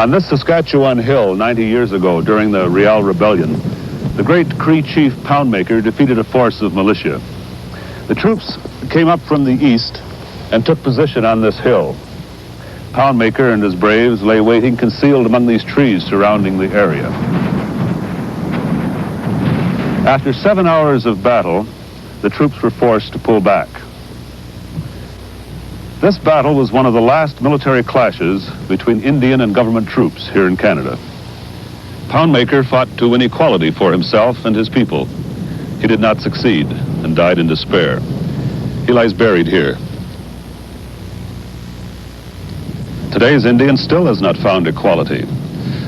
On this Saskatchewan hill 90 years ago during the Riel Rebellion, the great Cree chief Poundmaker defeated a force of militia. The troops came up from the east and took position on this hill. Poundmaker and his braves lay waiting concealed among these trees surrounding the area. After 7 hours of battle, the troops were forced to pull back. This battle was one of the last military clashes between Indian and government troops here in Canada. Poundmaker fought to win equality for himself and his people. He did not succeed and died in despair. He lies buried here. Today's Indian still has not found equality,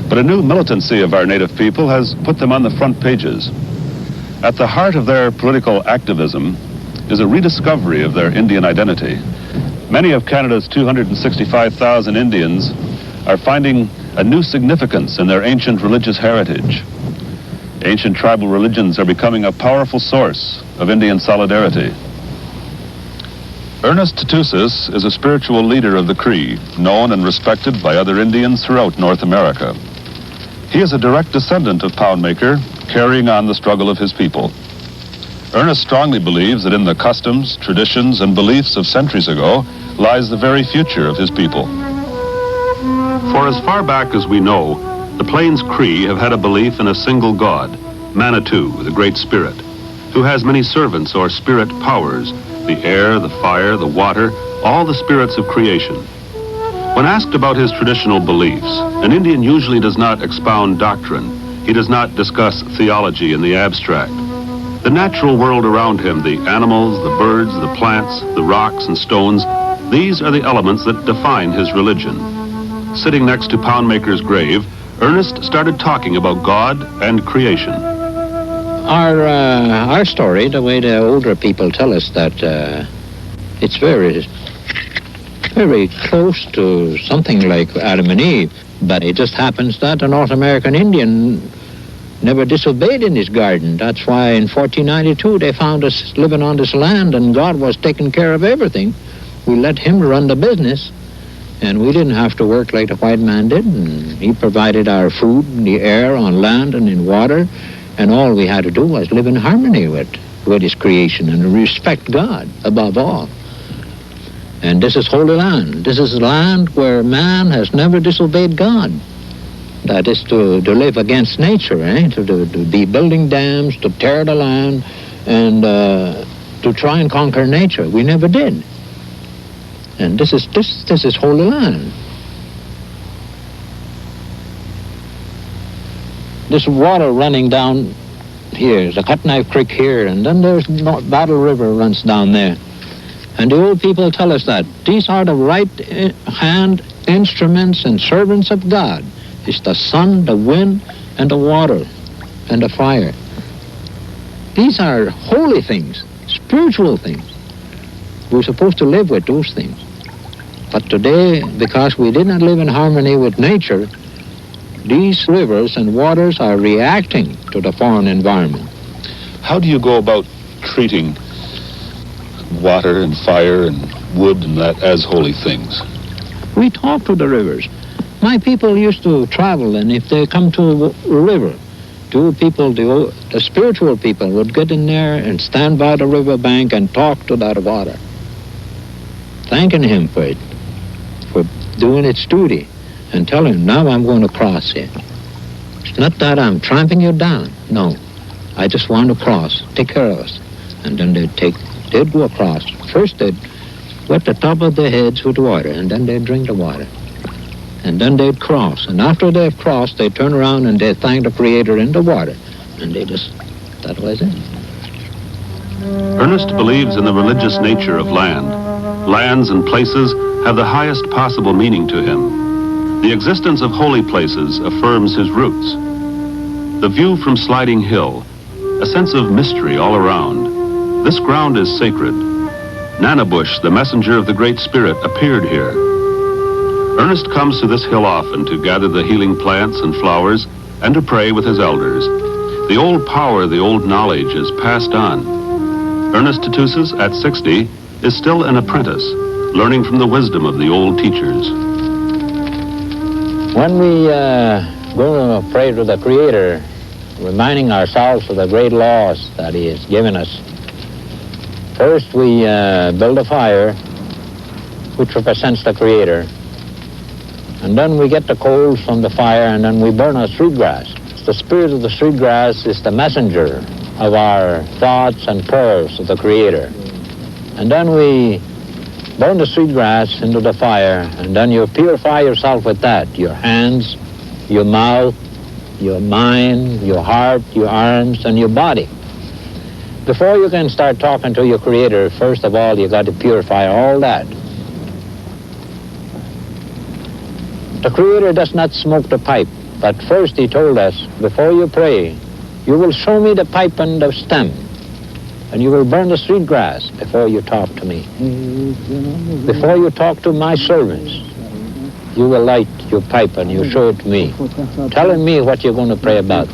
but a new militancy of our native people has put them on the front pages. At the heart of their political activism is a rediscovery of their Indian identity. Many of Canada's 265,000 Indians are finding a new significance in their ancient religious heritage. Ancient tribal religions are becoming a powerful source of Indian solidarity. Ernest Tootoosis is a spiritual leader of the Cree, known and respected by other Indians throughout North America. He is a direct descendant of Poundmaker, carrying on the struggle of his people. Ernest strongly believes that in the customs, traditions, and beliefs of centuries ago lies the very future of his people. For as far back as we know, the Plains Cree have had a belief in a single god, Manitou, the Great Spirit, who has many servants or spirit powers, the air, the fire, the water, all the spirits of creation. When asked about his traditional beliefs, an Indian usually does not expound doctrine. He does not discuss theology in the abstract. The natural world around him, the animals, the birds, the plants, the rocks and stones, these are the elements that define his religion. Sitting next to Poundmaker's grave, Ernest started talking about God and creation. Our story, the way the older people tell us that it's very close to something like Adam and Eve, but it just happens that a North American Indian never disobeyed in his garden. That's why in 1492 they found us living on this land and God was taking care of everything. We let him run the business and we didn't have to work like the white man did. And he provided our food and the air on land and in water, and all we had to do was live in harmony with his creation and respect God above all. And this is holy land. This is land where man has never disobeyed God. That is to live against nature, to be building dams, to tear the land, and to try and conquer nature. We never did. And this is holy land. This water running down here, the Cut Knife Creek here, and then there's Battle River runs down there. And the old people tell us that these are the right hand instruments and servants of God. It's the sun, the wind, and the water, and the fire. These are holy things, spiritual things. We're supposed to live with those things. But today, because we did not live in harmony with nature, these rivers and waters are reacting to the foreign environment. How do you go about treating water and fire and wood and that as holy things? We talk to the rivers. My people used to travel, and if they come to a river, the spiritual people would get in there and stand by the river bank and talk to that water, thanking him for it, for doing its duty, and telling him, now I'm going to cross here. It's not that I'm tramping you down. No, I just want to cross. Take care of us. And then they'd go across. First they'd wet the top of their heads with water, and then they'd drink the water. And then they'd cross. And after they've crossed, they'd turn around and they'd thank the Creator in the water. And that was it. Ernest believes in the religious nature of land. Lands and places have the highest possible meaning to him. The existence of holy places affirms his roots. The view from Sliding Hill, a sense of mystery all around. This ground is sacred. Nanabush, the messenger of the Great Spirit, appeared here. Ernest comes to this hill often to gather the healing plants and flowers and to pray with his elders. The old power, the old knowledge is passed on. Ernest Tootoosis, at 60, is still an apprentice, learning from the wisdom of the old teachers. When we go to pray to the Creator, reminding ourselves of the great laws that He has given us, first we build a fire, which represents the Creator, and then we get the coals from the fire, and then we burn our street grass. The spirit of the street grass is the messenger of our thoughts and prayers to the Creator. And then we burn the street grass into the fire, and then you purify yourself with that. Your hands, your mouth, your mind, your heart, your arms, and your body. Before you can start talking to your Creator, first of all, you got to purify all that. The Creator does not smoke the pipe, but first He told us, before you pray, you will show me the pipe and the stem, and you will burn the street grass before you talk to me. Before you talk to my servants, you will light your pipe and you show it to me, telling me what you're going to pray about.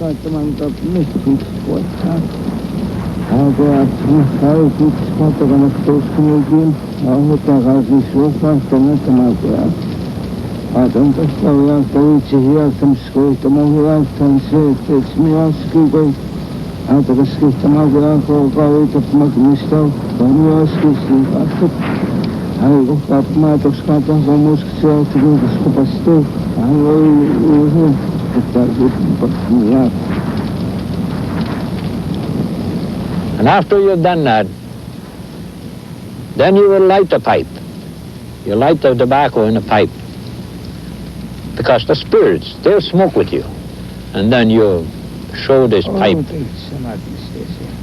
And after you've done that, then you will light the pipe. You light the tobacco in the pipe, because the spirits, they'll smoke with you. And then you show this pipe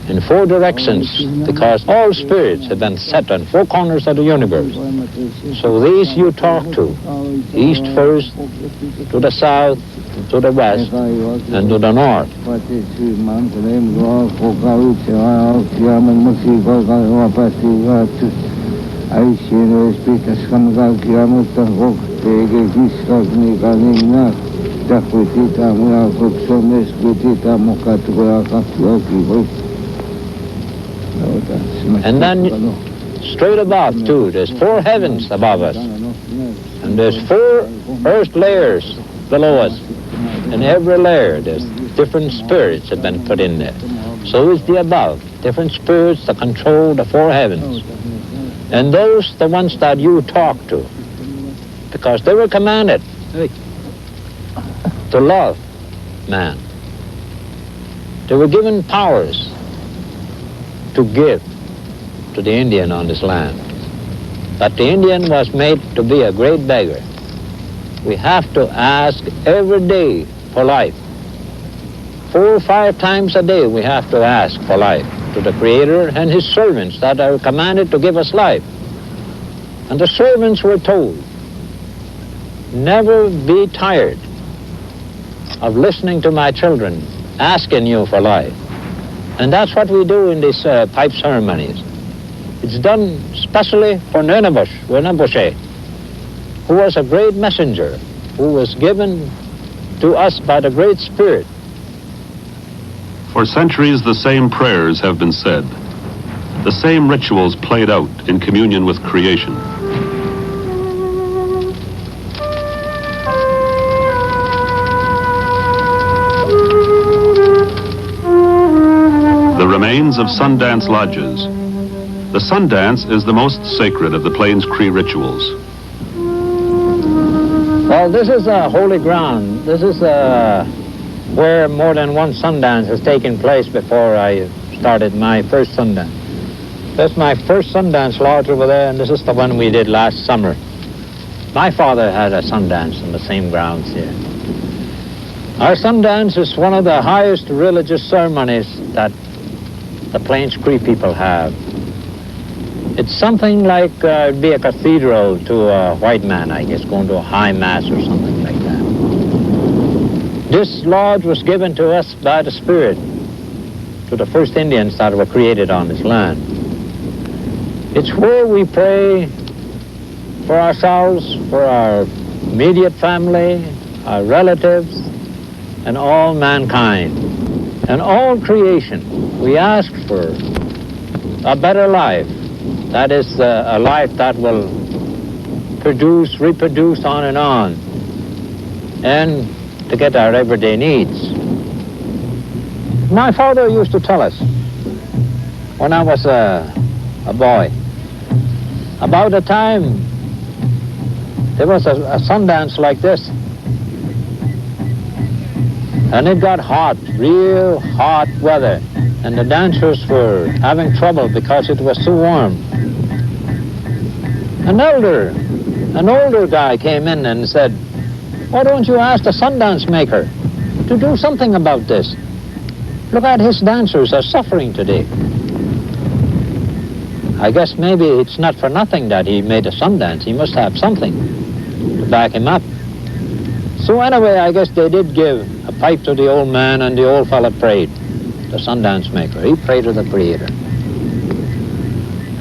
in 4 directions, because all spirits have been set on 4 corners of the universe. So these you talk to, east first, to the south, to the west, and to the north. And then straight above too, there's 4 heavens above us, and there's 4 earth layers below us. In every layer there's different spirits have been put in there. So is the above, different spirits that control the 4 heavens. And those the ones that you talk to, because they were commanded to love man. They were given powers to give to the Indian on this land. But the Indian was made to be a great beggar. We have to ask every day for life. 4 or 5 times a day we have to ask for life to the Creator and His servants that are commanded to give us life. And the servants were told, never be tired of listening to my children asking you for life. And that's what we do in these pipe ceremonies. It's done specially for Rinpoche, who was a great messenger, who was given to us by the Great Spirit. For centuries, the same prayers have been said, the same rituals played out in communion with creation. The remains of Sundance lodges. The Sundance is the most sacred of the Plains Cree rituals. Well, this is a holy ground. This is where more than one Sundance has taken place before I started my first Sundance. That's my first Sundance lodge over there, and this is the one we did last summer. My father had a Sundance on the same grounds here. Our Sundance is one of the highest religious ceremonies that the Plains Cree people have. It's something like it'd be a cathedral to a white man, I guess, going to a high mass or something like that. This lodge was given to us by the Spirit, to the first Indians that were created on this land. It's where we pray for ourselves, for our immediate family, our relatives, and all mankind, and all creation. We ask for a better life. That is a life that will reproduce on and on. and to get our everyday needs. My father used to tell us, when I was a boy, about a time there was a Sundance like this, and it got hot, real hot weather, and the dancers were having trouble because it was too warm. An older guy came in and said, "Why don't you ask the Sundance maker to do something about this? Look at his dancers are suffering today." I guess maybe it's not for nothing that he made a Sundance. He must have something to back him up. So anyway, I guess they did give a pipe to the old man, and the old fella prayed, the Sundance maker. He prayed to the Creator.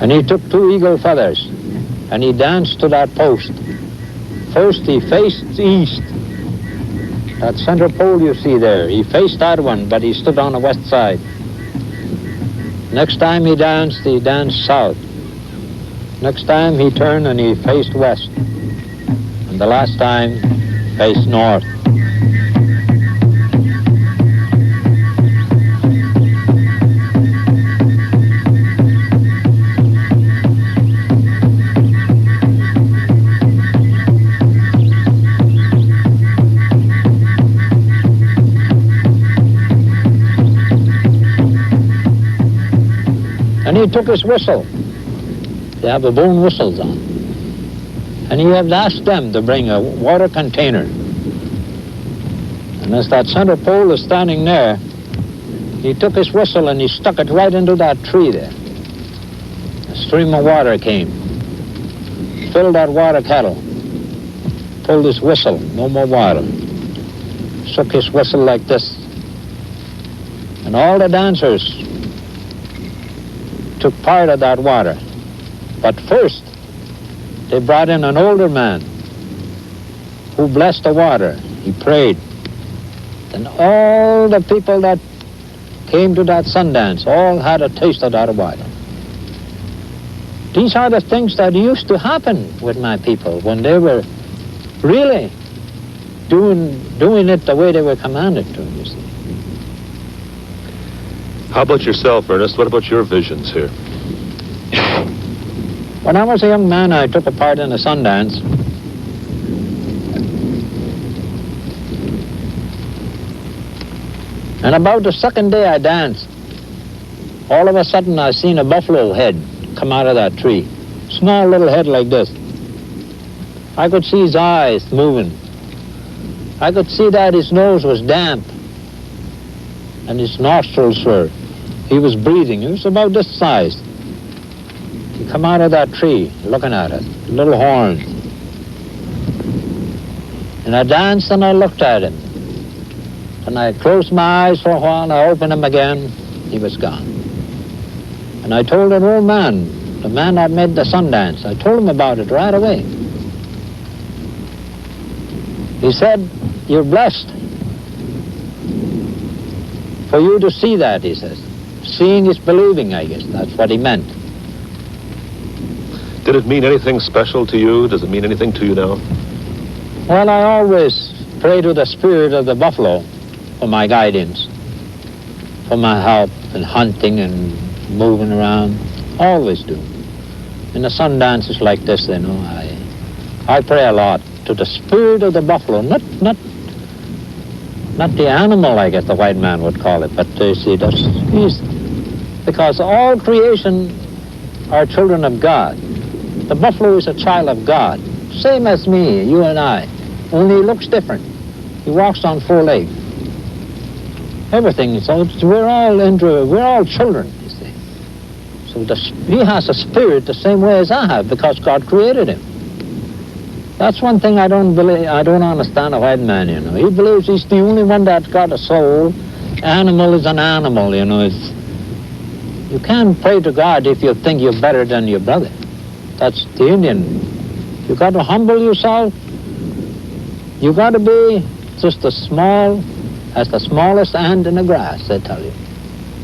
And he took 2 eagle feathers, and he danced to that post. First he faced east. That center pole you see there, he faced that one, but he stood on the west side. Next time he danced south. Next time he turned and he faced west. And the last time, faced north. And he took his whistle. They have the bone whistles on. And he had asked them to bring a water container. And as that center pole is standing there, he took his whistle and he stuck it right into that tree there. A stream of water came, filled that water kettle, pulled his whistle, no more water. Shook his whistle like this. And all the dancers took part of that water. But first, they brought in an older man who blessed the water. He prayed. And all the people that came to that Sundance all had a taste of that water. These are the things that used to happen with my people when they were really doing it the way they were commanded to, you see. How about yourself, Ernest? What about your visions here? When I was a young man, I took a part in a Sundance. And about the second day I danced, all of a sudden I seen a buffalo head come out of that tree. Small little head like this. I could see his eyes moving. I could see that his nose was damp. And his nostrils were, he was breathing. He was about this size. He come out of that tree, looking at it, little horns. And I danced and I looked at him. And I closed my eyes for a while, and I opened them again. He was gone. And I told an old man, the man that made the Sundance, I told him about it right away. He said, "You're blessed for you to see that," he says. Seeing is believing, I guess. That's what he meant. Did it mean anything special to you? Does it mean anything to you now? Well, I always pray to the spirit of the buffalo for my guidance, for my help in hunting and moving around. Always do. In the Sundances like this, you know, I pray a lot to the spirit of the buffalo, not the animal, I guess the white man would call it, but you see, because all creation are children of God. The buffalo is a child of God, same as me, you and I, only he looks different. He walks on 4 legs. Everything, so we're all children, you see. So he has a spirit the same way as I have, because God created him. That's one thing I don't understand a white man, you know. He believes he's the only one that's got a soul. Animal is an animal, you know. You can't pray to God if you think you're better than your brother. That's the Indian. You got to humble yourself. You got to be just as the smallest ant in the grass, they tell you.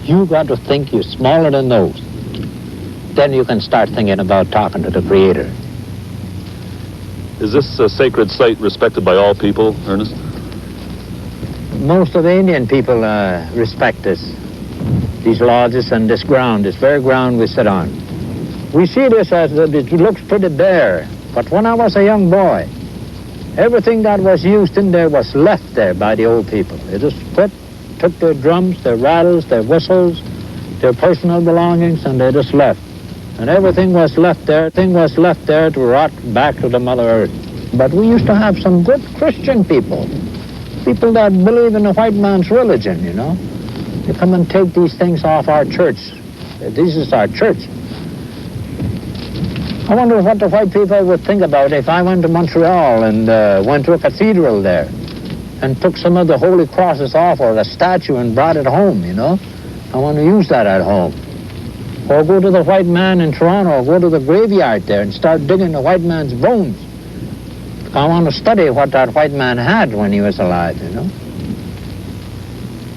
You got to think you're smaller than those. Then you can start thinking about talking to the Creator. Is this a sacred site respected by all people, Ernest? most of the Indian people respect this. These lodges and this ground, this very ground we sit on. We see this as it looks pretty bare, but when I was a young boy, everything that was used in there was left there by the old people. They just took their drums, their rattles, their whistles, their personal belongings, and they just left. And everything was left there. Everything was left there to rot back to the Mother Earth. But we used to have some good Christian people that believe in the white man's religion, you know. They come and take these things off our church. This is our church. I wonder what the white people would think about if I went to Montreal and went to a cathedral there and took some of the holy crosses off or a statue and brought it home, you know. I want to use that at home. Or go to the white man in Toronto, or go to the graveyard there and start digging the white man's bones. I want to study what that white man had when he was alive, you know.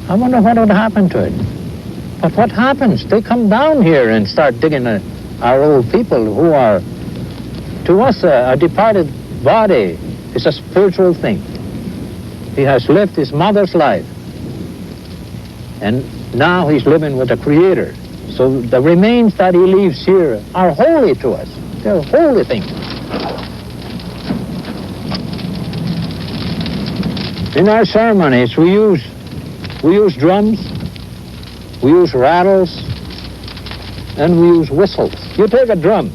I wonder what would happen to it. But what happens? They come down here and start digging our old people who are, to us, a departed body is a spiritual thing. He has lived his mother's life. And now he's living with the Creator. So the remains that he leaves here are holy to us. They're holy things. In our ceremonies, we use drums, we use rattles, and we use whistles. You take a drum.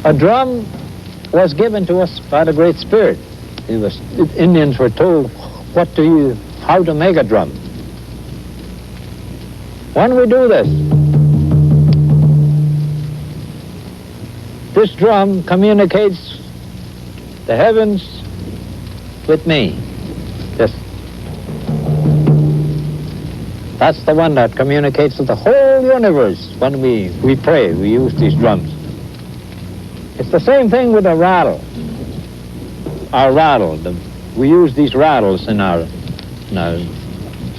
A drum was given to us by the Great Spirit. Indians were told how to make a drum. When we do this drum communicates the heavens with me. That's the one that communicates to the whole universe. When we pray, we use these drums. It's the same thing with a rattle. Our rattle, we use these rattles in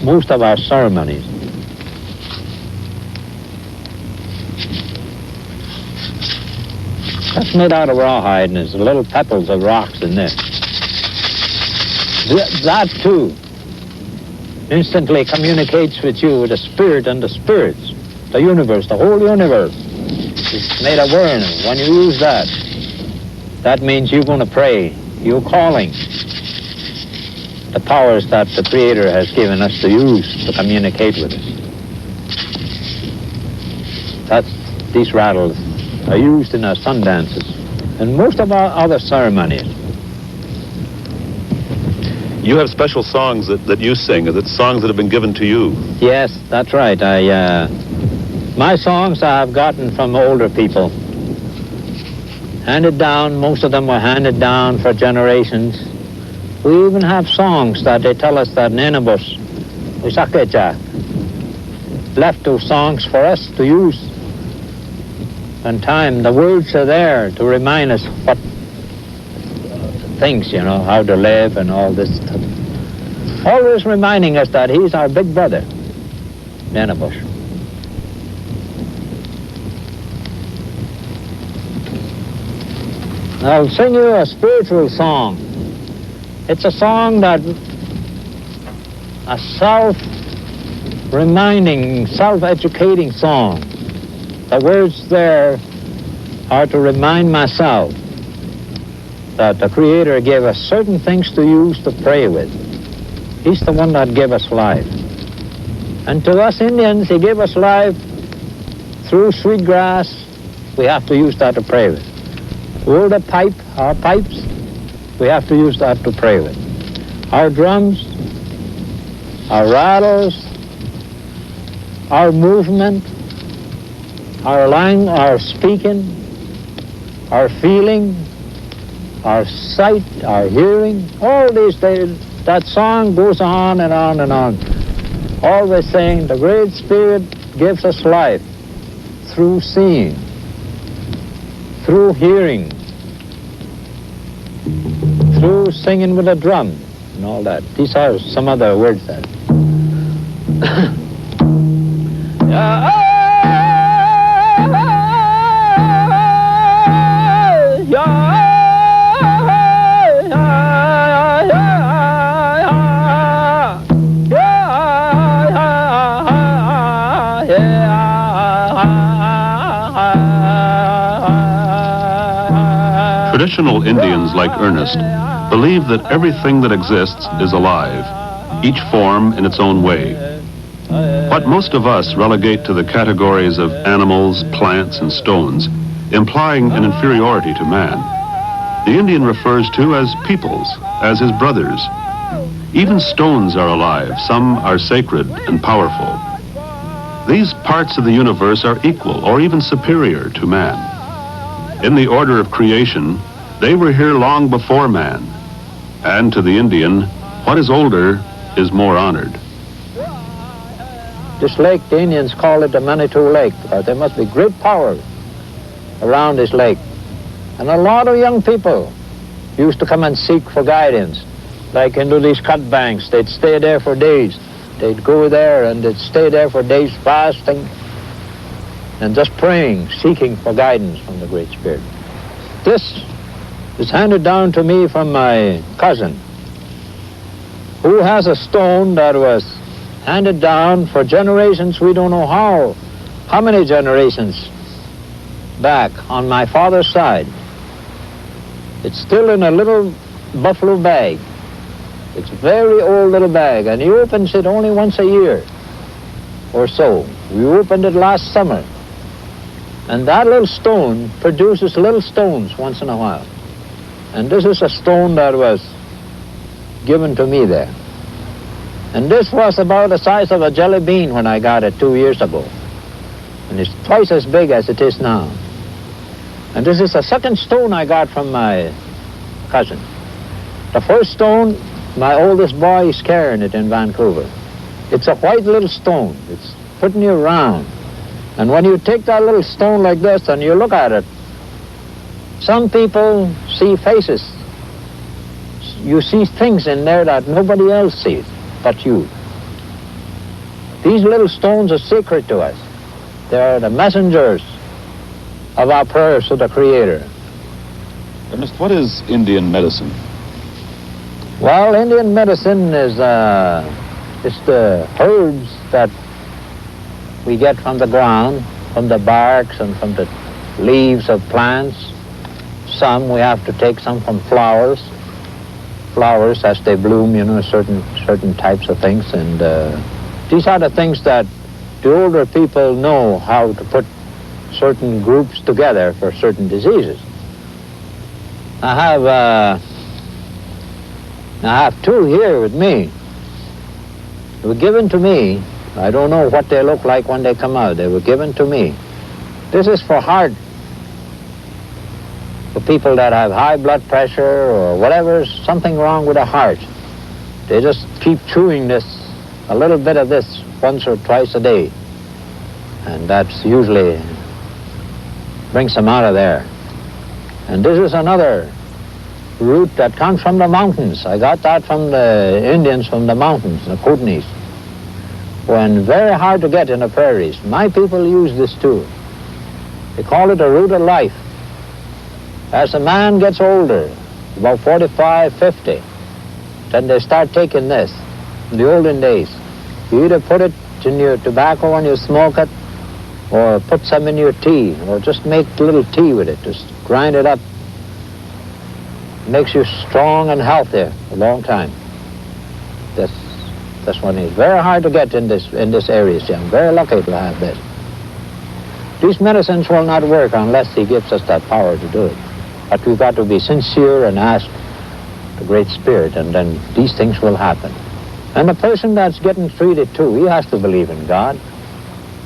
most of our ceremonies. That's made out of rawhide, and there's little pebbles of rocks in there. That, too, instantly communicates with you with the Spirit and the spirits. The universe, the whole universe is made aware. When you use that, that means you're going to pray. You're calling the powers that the Creator has given us to use to communicate with us. These rattles are used in our sun dances and most of our other ceremonies. You have special songs that you sing, that songs that have been given to you. Yes, that's right. My songs I have gotten from older people. Handed down, most of them were handed down for generations. We even have songs that they tell us that Nenabus, Usakeja, left those songs for us to use. And time, the words are there to remind us what things, you know, how to live and all this stuff. Always reminding us that he's our big brother, Nenabus. I'll sing you a spiritual song. It's a song that, a self-reminding, self-educating song. The words there are to remind myself that the Creator gave us certain things to use to pray with. He's the one that gave us life. And to us Indians, he gave us life through sweet grass. We have to use that to pray with. Through the pipe, our pipes, we have to use that to pray with. Our drums, our rattles, our movement, our speaking, our feeling, our sight, our hearing, all these things. That song goes on and on and on. Always saying the Great Spirit gives us life through seeing, through hearing, through singing with a drum and all that. These are some other words that. Traditional Indians like Ernest believe that everything that exists is alive, each form in its own way. What most of us relegate to the categories of animals, plants, and stones, implying an inferiority to man, the Indian refers to as peoples, as his brothers. Even stones are alive, some are sacred and powerful. These parts of the universe are equal or even superior to man. In the order of creation, they were here long before man, and to the Indian, what is older is more honored. This lake, the Indians call it the Manitou Lake, because there must be great power around this lake. And a lot of young people used to come and seek for guidance, like into these cut banks. They'd stay there for days. They'd go there and they'd stay there for days fasting and just praying, seeking for guidance from the Great Spirit. This is handed down to me from my cousin, who has a stone that was handed down for generations. We don't know how many generations back on my father's side. It's still in a little buffalo bag. It's a very old little bag, and he opens it only once a year or so. We opened it last summer, and that little stone produces little stones once in a while. And this is a stone that was given to me there. And this was about the size of a jelly bean when I got it 2 years ago. And it's twice as big as it is now. And this is the second stone I got from my cousin. The first stone, my oldest boy is carrying it in Vancouver. It's a white little stone. It's putting you around. And when you take that little stone like this and you look at it, some people see faces. You see things in there that nobody else sees but you. These little stones are sacred to us. They are the messengers of our prayers to the Creator. Ernest, what is Indian medicine? Well, Indian medicine is the herbs that we get from the ground, from the barks and from the leaves of plants. Some we have to take some from flowers. Flowers as they bloom, certain types of things. And these are the things that the older people know how to put certain groups together for certain diseases. I have two here with me. They were given to me. I don't know what they look like when they come out. They were given to me. This is for heart. For people that have high blood pressure or whatever, something wrong with the heart. They just keep chewing this, a little bit of this, once or twice a day. And that's usually brings them out of there. And this is another root that comes from the mountains. I got that from the Indians from the mountains, the Kootenays. When very hard to get in the prairies. My people use this too. They call it a root of life. As a man gets older, about 45, 50, then they start taking this. In the olden days, you either put it in your tobacco when you smoke it, or put some in your tea, or just make a little tea with it. Just grind it up. It makes you strong and healthy a long time. This one is very hard to get in this area. See, I'm very lucky to have this. These medicines will not work unless he gives us that power to do it. But we've got to be sincere and ask the Great Spirit, and then these things will happen. And the person that's getting treated too, he has to believe in God.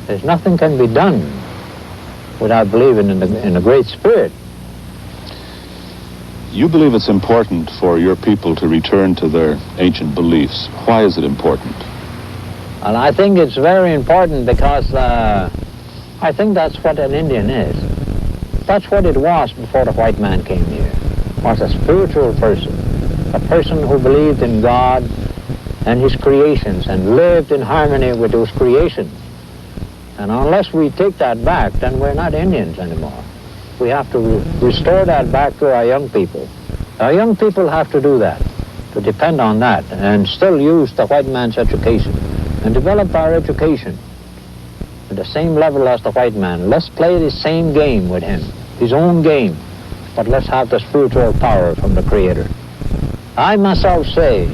There's nothing can be done without believing in the Great Spirit. You believe it's important for your people to return to their ancient beliefs. Why is it important? And I think it's very important because I think that's what an Indian is. That's what it was before the white man came here. Was a spiritual person, a person who believed in God and his creations and lived in harmony with those creations. And unless we take that back, then we're not Indians anymore. We have to restore that back to our young people. Our young people have to do that, to depend on that, and still use the white man's education, and develop our education at the same level as the white man. Let's play the same game with him, his own game, but let's have the spiritual power from the Creator. I myself say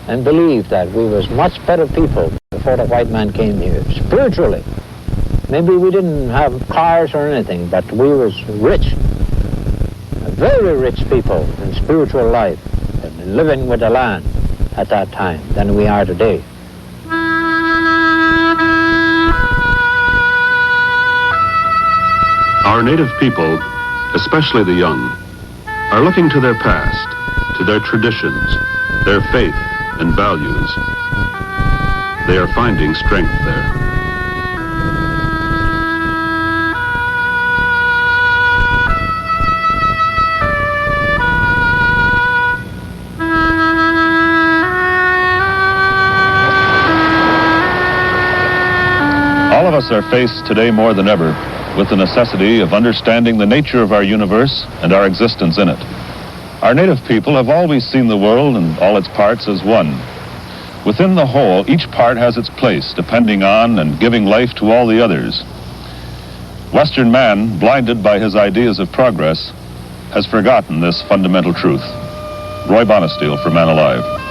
and believe that we was much better people before the white man came here, spiritually. Maybe we didn't have cars or anything, but we was rich, very rich people in spiritual life, and living with the land at that time than we are today. Our native people, especially the young, are looking to their past, to their traditions, their faith and values. They are finding strength there. All of us are faced today more than ever with the necessity of understanding the nature of our universe and our existence in it. Our native people have always seen the world and all its parts as one. Within the whole, each part has its place, depending on and giving life to all the others. Western man, blinded by his ideas of progress, has forgotten this fundamental truth. Roy Bonesteel for Man Alive.